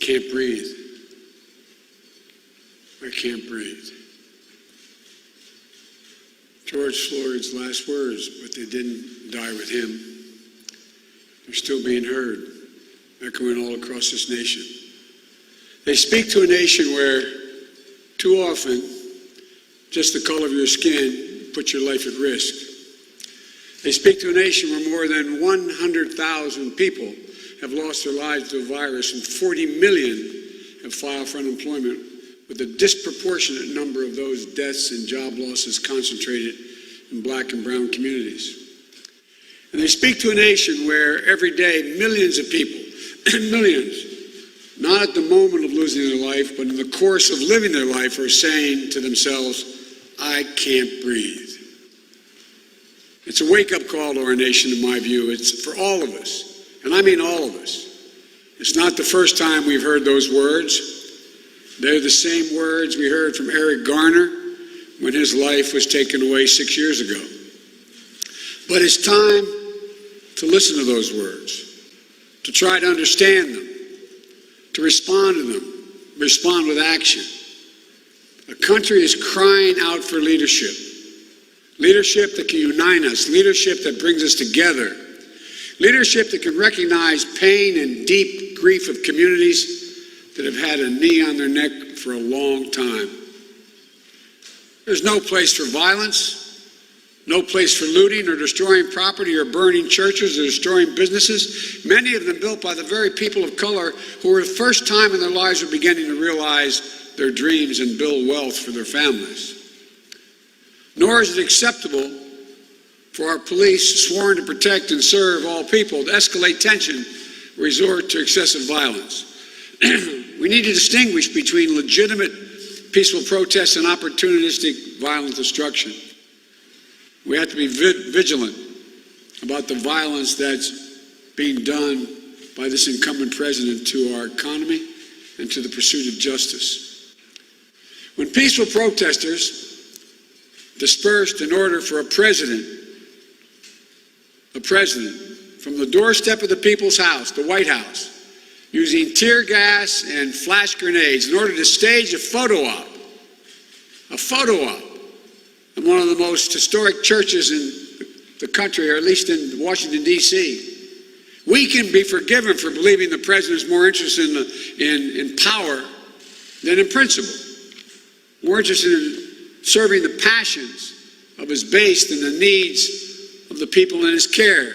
can't breathe. I can't breathe. George Floyd's last words, but they didn't die with him. They're still being heard, echoing all across this nation. They speak to a nation where, too often, just the color of your skin puts your life at risk. They speak to a nation where more than 100,000 people have lost their lives to a virus and 40 million have filed for unemployment, with a disproportionate number of those deaths and job losses concentrated in black and brown communities. And they speak to a nation where every day millions of people, millions, not at the moment of losing their life, but in the course of living their life, are saying to themselves, I can't breathe. It's a wake-up call to our nation, in my view. It's for all of us, and I mean all of us. It's not the first time we've heard those words. They're the same words we heard from Eric Garner when his life was taken away 6 years ago. But it's time to listen to those words, to try to understand them, to respond to them, respond with action. The country is crying out for leadership. Leadership that can unite us, leadership that brings us together, leadership that can recognize pain and deep grief of communities that have had a knee on their neck for a long time. There's no place for violence, no place for looting or destroying property or burning churches or destroying businesses, many of them built by the very people of color who for the first time in their lives are beginning to realize their dreams and build wealth for their families. Nor is it acceptable for our police, sworn to protect and serve all people, to escalate tension, resort to excessive violence. We need to distinguish between legitimate peaceful protests and opportunistic violent destruction. We have to be vigilant about the violence that's being done by this incumbent president to our economy and to the pursuit of justice. When peaceful protesters dispersed in order for a president from the doorstep of the people's house, the White House, using tear gas and flash grenades in order to stage a photo op in one of the most historic churches in the country, or at least in Washington, D.C. We can be forgiven for believing the president is more interested in power than in principle, more interested in serving the passions of his base than the needs of the people in his care.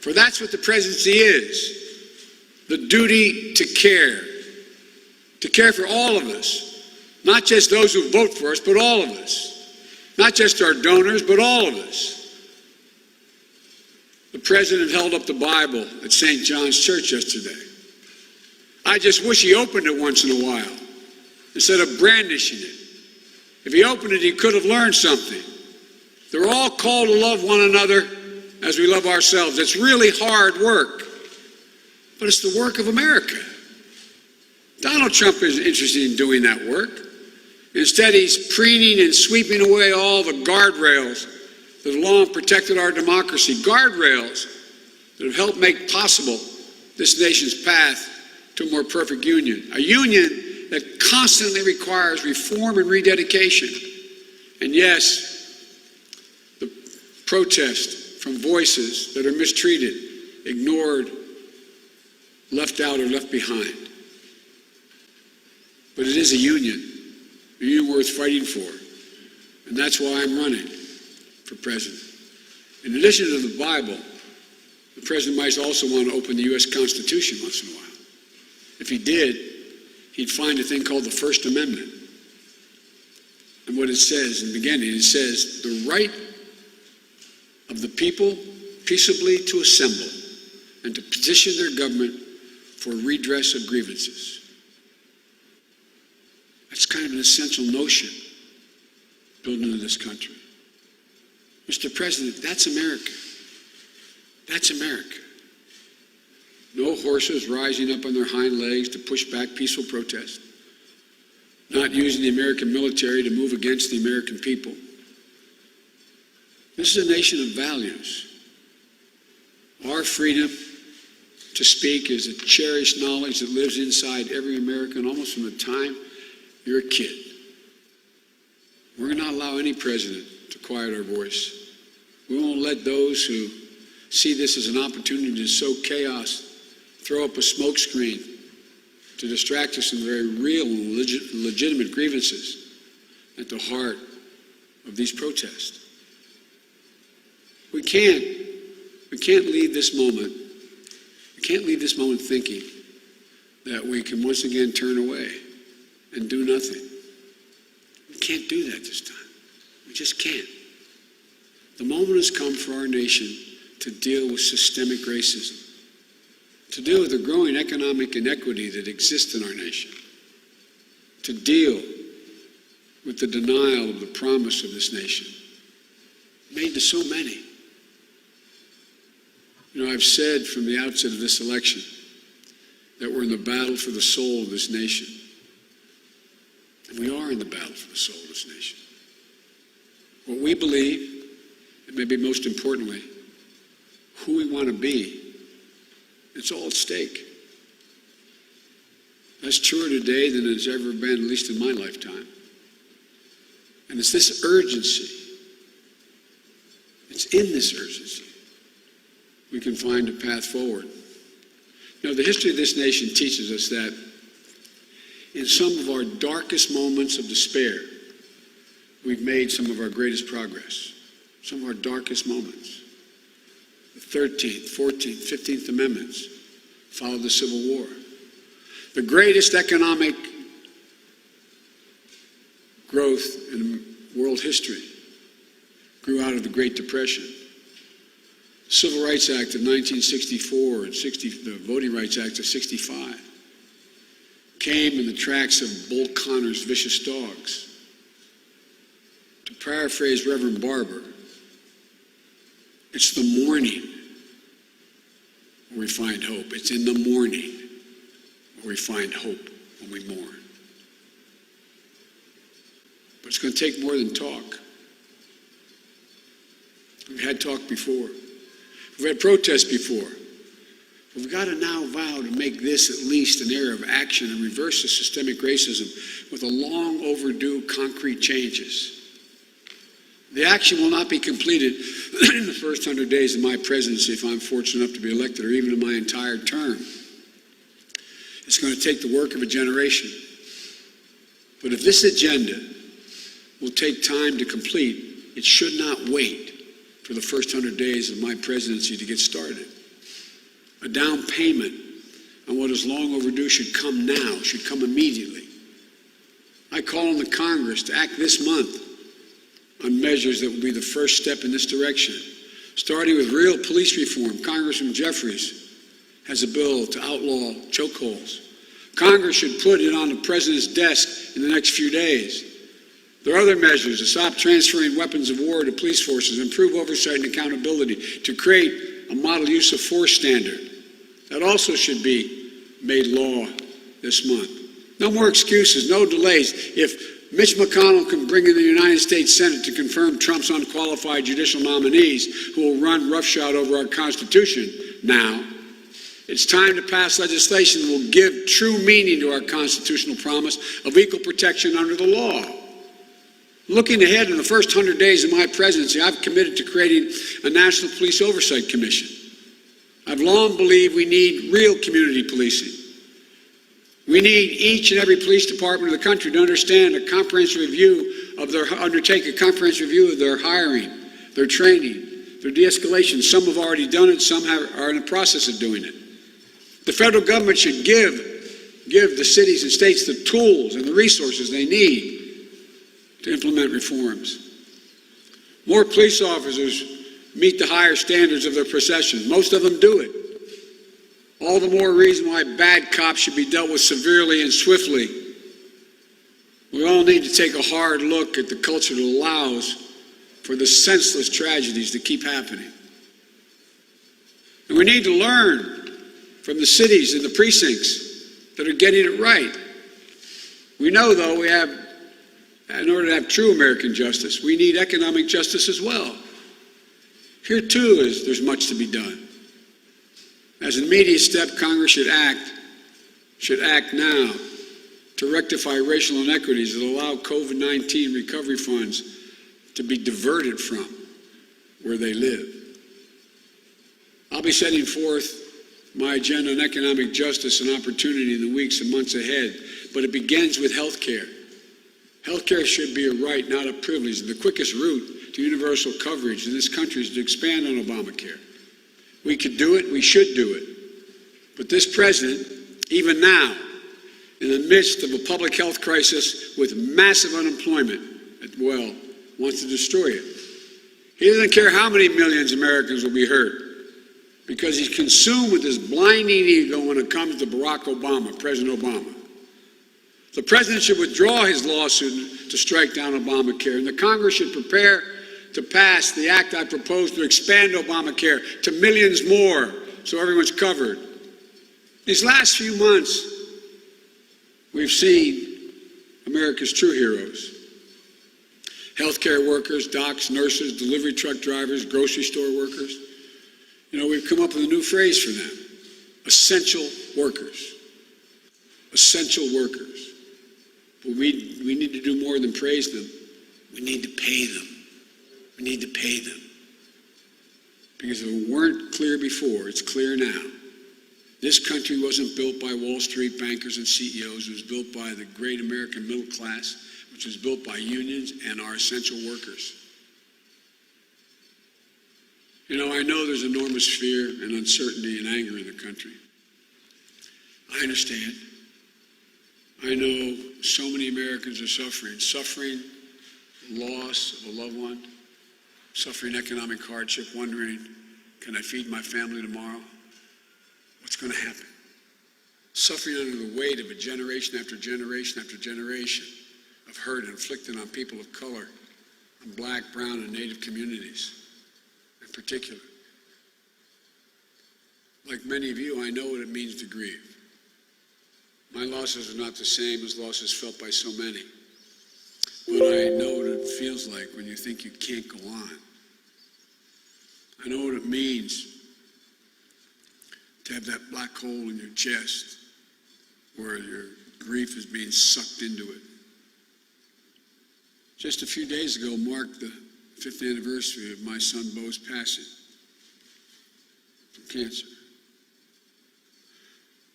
For that's what the presidency is. The duty to care for all of us, not just those who vote for us, but all of us, not just our donors, but all of us. The president held up the Bible at St. John's Church yesterday. I just wish he opened it once in a while instead of brandishing it. If he opened it, he could have learned something. They're all called to love one another as we love ourselves. It's really hard work. But it's the work of America. Donald Trump isn't interested in doing that work. Instead, he's preening and sweeping away all the guardrails that have long protected our democracy, guardrails that have helped make possible this nation's path to a more perfect union, a union that constantly requires reform and rededication. And yes, the protest from voices that are mistreated, ignored, left out or left behind. But it is a union worth fighting for. And that's why I'm running for president. In addition to the Bible, the president might also want to open the U.S. Constitution once in a while. If he did, he'd find a thing called the First Amendment. And what it says in the beginning, it says, the right of the people peaceably to assemble and to petition their government for redress of grievances. That's kind of an essential notion built into this country. Mr. President, that's America. That's America. No horses rising up on their hind legs to push back peaceful protest. Not using the American military to move against the American people. This is a nation of values. Our freedom to speak is a cherished knowledge that lives inside every American almost from the time you're a kid. We're going to not allow any president to quiet our voice. We won't let those who see this as an opportunity to sow chaos throw up a smokescreen to distract us from the very real and legitimate grievances at the heart of these protests. We can't leave this moment. We can't leave this moment thinking that we can once again turn away and do nothing. We can't do that this time. We just can't. The moment has come for our nation to deal with systemic racism, to deal with the growing economic inequity that exists in our nation, to deal with the denial of the promise of this nation, made to so many. You know, I've said from the outset of this election that we're in the battle for the soul of this nation. And we are in the battle for the soul of this nation. What we believe, and maybe most importantly, who we want to be, it's all at stake. That's truer today than it's ever been, at least in my lifetime. And it's this urgency, it's in this urgency, we can find a path forward. You know, the history of this nation teaches us that in some of our darkest moments of despair, we've made some of our greatest progress. Some of our darkest moments. The 13th, 14th, 15th Amendments followed the Civil War. The greatest economic growth in world history grew out of the Great Depression. The Civil Rights Act of 1964 and the Voting Rights Act of 65 came in the tracks of Bull Connor's vicious dogs. To paraphrase Reverend Barber, it's the morning where we find hope. It's in the morning where we find hope when we mourn. But it's going to take more than talk. We've had talk before. We've had protests before. But we've got to now vow to make this at least an era of action and reverse the systemic racism with a long overdue concrete changes. The action will not be completed in the first 100 days of my presidency if I'm fortunate enough to be elected, or even in my entire term. It's going to take the work of a generation. But if this agenda will take time to complete, it should not wait for the first 100 days of my presidency to get started. A down payment on what is long overdue should come now, should come immediately. I call on the Congress to act this month on measures that will be the first step in this direction. Starting with real police reform, Congressman Jeffries has a bill to outlaw chokeholds. Congress should put it on the president's desk in the next few days. There are other measures to stop transferring weapons of war to police forces, improve oversight and accountability, to create a model use of force standard. That also should be made law this month. No more excuses, no delays. If Mitch McConnell can bring in the United States Senate to confirm Trump's unqualified judicial nominees who will run roughshod over our Constitution now, it's time to pass legislation that will give true meaning to our constitutional promise of equal protection under the law. Looking ahead in the first 100 days of my presidency, I've committed to creating a National Police Oversight Commission. I've long believed we need real community policing. We need each and every police department of the country to understand a comprehensive review of undertake a comprehensive review of their hiring, their training, their de-escalation. Some have already done it, some are in the process of doing it. The federal government should give the cities and states the tools and the resources they need to implement reforms. More police officers meet the higher standards of their profession. Most of them do it. All the more reason why bad cops should be dealt with severely and swiftly. We all need to take a hard look at the culture that allows for the senseless tragedies that keep happening. And we need to learn from the cities and the precincts that are getting it right. We know, though, in order to have true American justice, we need economic justice as well. Here, too, there's much to be done. As an immediate step, Congress should act now to rectify racial inequities that allow COVID-19 recovery funds to be diverted from where they live. I'll be setting forth my agenda on economic justice and opportunity in the weeks and months ahead, but it begins with health care. Health care should be a right, not a privilege. The quickest route to universal coverage in this country is to expand on Obamacare. We could do it, we should do it. But this president, even now, in the midst of a public health crisis with massive unemployment, wants to destroy it. He doesn't care how many millions of Americans will be hurt, because he's consumed with his blinding ego when it comes to Barack Obama, President Obama. The president should withdraw his lawsuit to strike down Obamacare, and the Congress should prepare to pass the act I propose to expand Obamacare to millions more so everyone's covered. These last few months, we've seen America's true heroes. Healthcare workers, docs, nurses, delivery truck drivers, grocery store workers. We've come up with a new phrase for them: essential workers. Essential workers. But we need to do more than praise them. We need to pay them. We need to pay them. Because if it weren't clear before, it's clear now. This country wasn't built by Wall Street bankers and CEOs. It was built by the great American middle class, which was built by unions and our essential workers. I know there's enormous fear and uncertainty and anger in the country. I understand. I know so many Americans are suffering loss of a loved one, suffering economic hardship, wondering, can I feed my family tomorrow? What's going to happen? Suffering under the weight of a generation after generation after generation of hurt inflicted on people of color, on black, brown, and Native communities in particular. Like many of you, I know what it means to grieve. My losses are not the same as losses felt by so many. But I know what it feels like when you think you can't go on. I know what it means to have that black hole in your chest where your grief is being sucked into it. Just a few days ago marked the 5th anniversary of my son Bo's passing from cancer.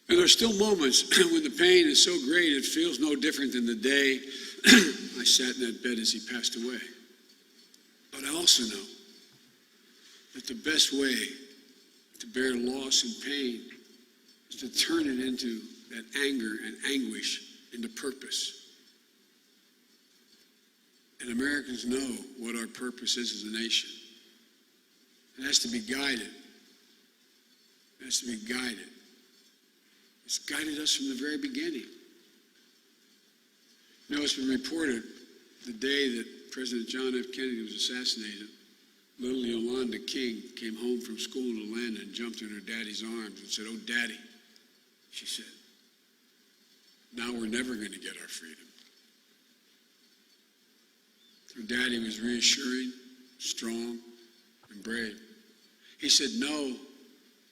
And there's still moments when the pain is so great it feels no different than the day I sat in that bed as he passed away. But I also know that the best way to bear loss and pain is to turn it into that anger and anguish into purpose. And Americans know what our purpose is as a nation. It has to be guided. It has to be guided. It's guided us from the very beginning. It's been reported the day that President John F. Kennedy was assassinated, little Yolanda King came home from school in Atlanta and jumped in her daddy's arms and said, "Oh, Daddy," she said, "now we're never going to get our freedom." Her daddy was reassuring, strong, and brave. He said, "No,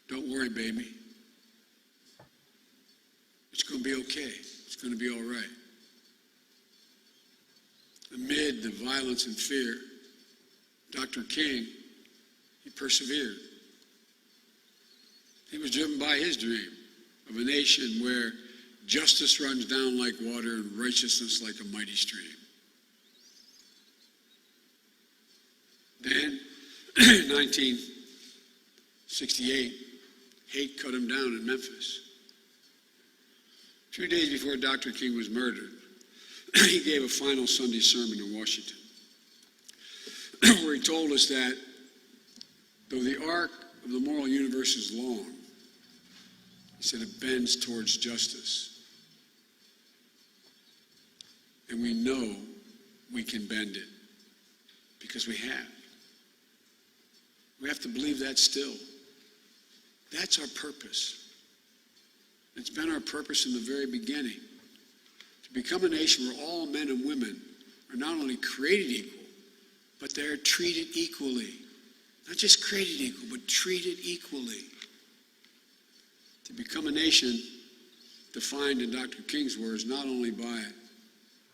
don't worry, baby. It's going to be okay. It's going to be all right." Amid the violence and fear, Dr. King, he persevered. He was driven by his dream of a nation where justice runs down like water and righteousness like a mighty stream. Then, in 1968, hate cut him down in Memphis. 2 days before Dr. King was murdered, he gave a final Sunday sermon in Washington, where he told us that though the arc of the moral universe is long, he said it bends towards justice. And we know we can bend it because we have. We have to believe that still. That's our purpose. It's been our purpose in the very beginning, to become a nation where all men and women are not only created equal, but they're treated equally. Not just created equal, but treated equally. to become a nation defined in Dr. King's words not only by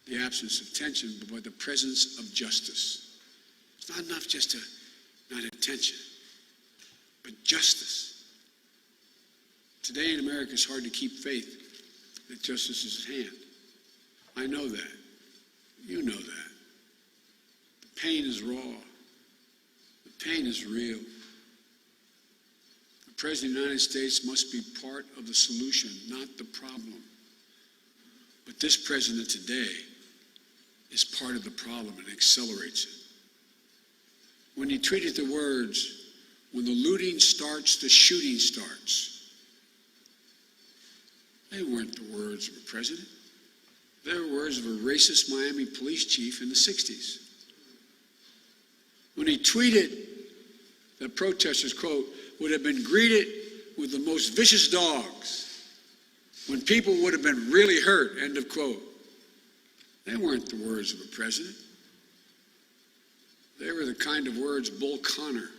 the absence of tension, but by the presence of justice. It's not enough just to not have tension, but justice. Today in America, it's hard to keep faith that justice is at hand. I know that. You know that. The pain is raw. The pain is real. The President of the United States must be part of the solution, not the problem. But this president today is part of the problem and accelerates it. When he tweeted the words, "When the looting starts, the shooting starts," they weren't the words of a president. They were words of a racist Miami police chief in the 60s. When he tweeted that protesters, quote, would have been greeted with the most vicious dogs, when people would have been really hurt, end of quote. They weren't the words of a president. They were the kind of words Bull Connor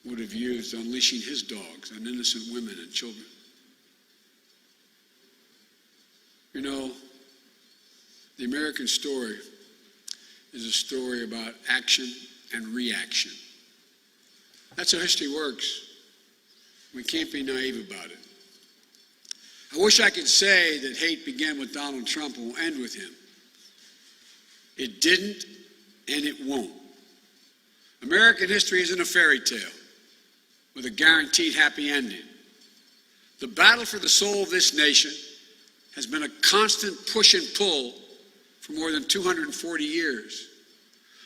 would have used unleashing his dogs on innocent women and children. You know, the American story is a story about action and reaction. That's how history works. We can't be naive about it. I wish I could say that hate began with Donald Trump and will end with him. It didn't, and it won't. American history isn't a fairy tale with a guaranteed happy ending. The battle for the soul of this nation has been a constant push and pull for more than 240 years.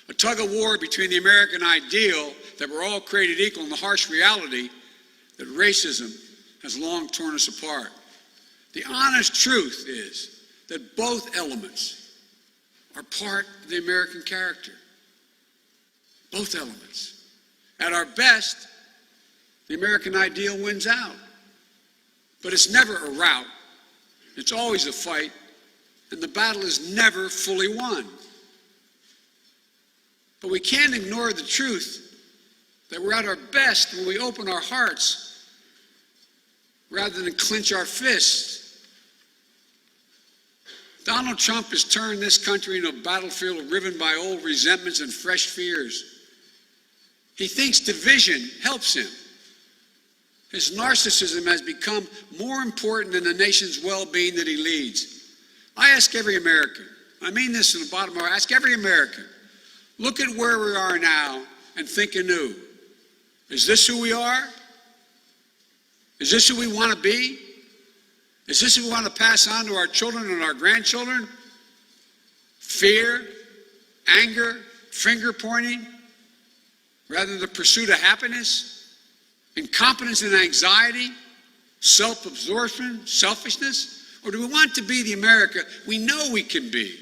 A tug of war between the American ideal that we're all created equal and the harsh reality that racism has long torn us apart. The honest truth is that both elements are part of the American character. Both elements. At our best, the American ideal wins out. But it's never a rout. It's always a fight, and the battle is never fully won. But we can't ignore the truth that we're at our best when we open our hearts rather than clench our fists. Donald Trump has turned this country into a battlefield riven by old resentments and fresh fears. He thinks division helps him. His narcissism has become more important than the nation's well-being that he leads. I ask every American, I mean this in the bottom of my heart, I ask every American, look at where we are now and think anew. Is this who we are? Is this who we want to be? Is this who we want to pass on to our children and our grandchildren? Fear, anger, finger pointing, rather than the pursuit of happiness? Incompetence and anxiety, self-absorption, selfishness? Or do we want to be the America we know we can be?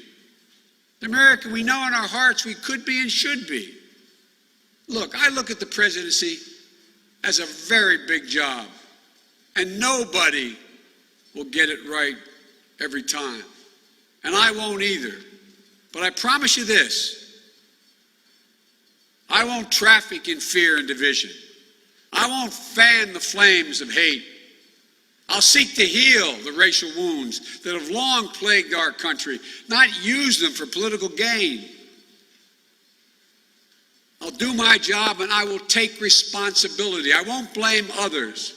The America we know in our hearts we could be and should be. Look, I look at the presidency as a very big job, and nobody will get it right every time. And I won't either. But I promise you this, I won't traffic in fear and division. I won't fan the flames of hate. I'll seek to heal the racial wounds that have long plagued our country, not use them for political gain. I'll do my job and I will take responsibility. I won't blame others.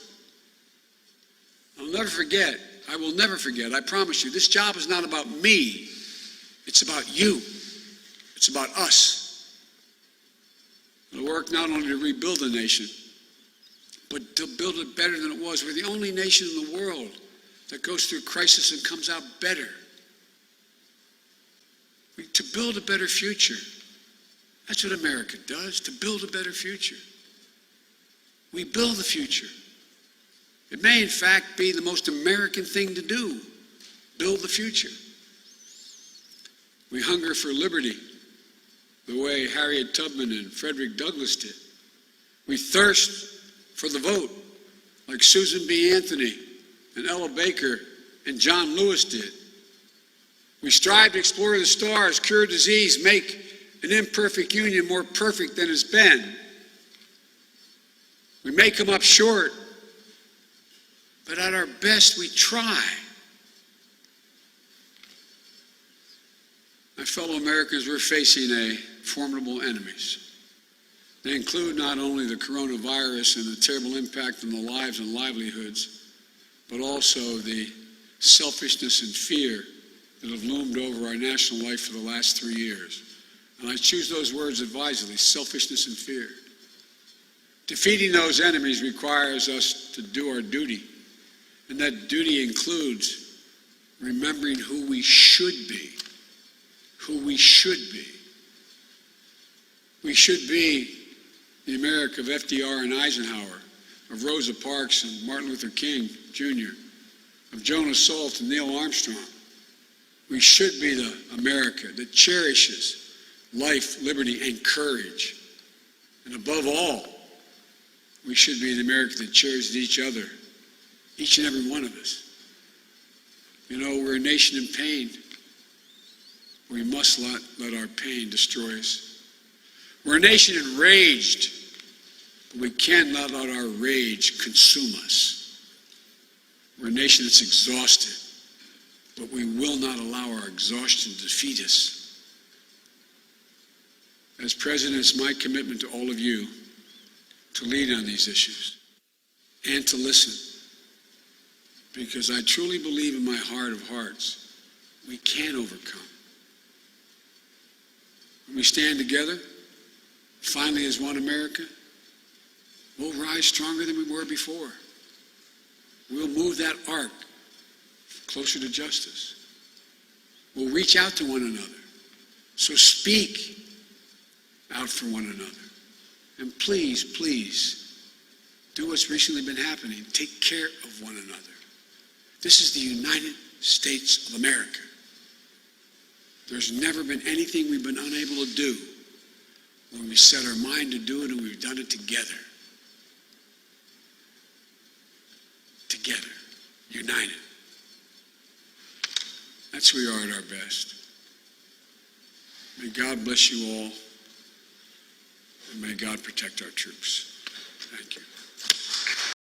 I will never forget, I promise you, this job is not about me. It's about you. It's about us. It'll work not only to rebuild the nation, but to build it better than it was. We're the only nation in the world that goes through crisis and comes out better. To build a better future. That's what America does, to build a better future. We build the future. It may, in fact, be the most American thing to do, build the future. We hunger for liberty, the way Harriet Tubman and Frederick Douglass did. We thirst for the vote, like Susan B. Anthony and Ella Baker and John Lewis did. We strive to explore the stars, cure disease, make an imperfect union more perfect than it's been. We may come up short, But at our best, we try. My fellow Americans, we're facing formidable enemies. They include not only the coronavirus and the terrible impact on the lives and livelihoods, but also the selfishness and fear that have loomed over our national life for the last 3 years. And I choose those words advisedly, selfishness and fear. Defeating those enemies requires us to do our duty. And that duty includes remembering who we should be. Who we should be. We should be the America of FDR and Eisenhower, of Rosa Parks and Martin Luther King Jr., of Jonas Salk and Neil Armstrong. We should be the America that cherishes life, liberty, and courage. And above all, we should be the America that cherishes each other, each and every one of us. You know, we're a nation in pain. We must not let our pain destroy us. We're a nation enraged, but we cannot let our rage consume us. We're a nation that's exhausted, but we will not allow our exhaustion to defeat us. As president, it's my commitment to all of you to lead on these issues and to listen, because I truly believe in my heart of hearts we can overcome. When we stand together, finally as one America, we'll rise stronger than we were before. We'll move that arc closer to justice. We'll reach out to one another. So speak out for one another. And please, please, do what's recently been happening. Take care of one another. This is the United States of America. There's never been anything we've been unable to do when we set our mind to do it, and we've done it together. Together, united. That's who we are at our best. May God bless you all, and may God protect our troops. Thank you.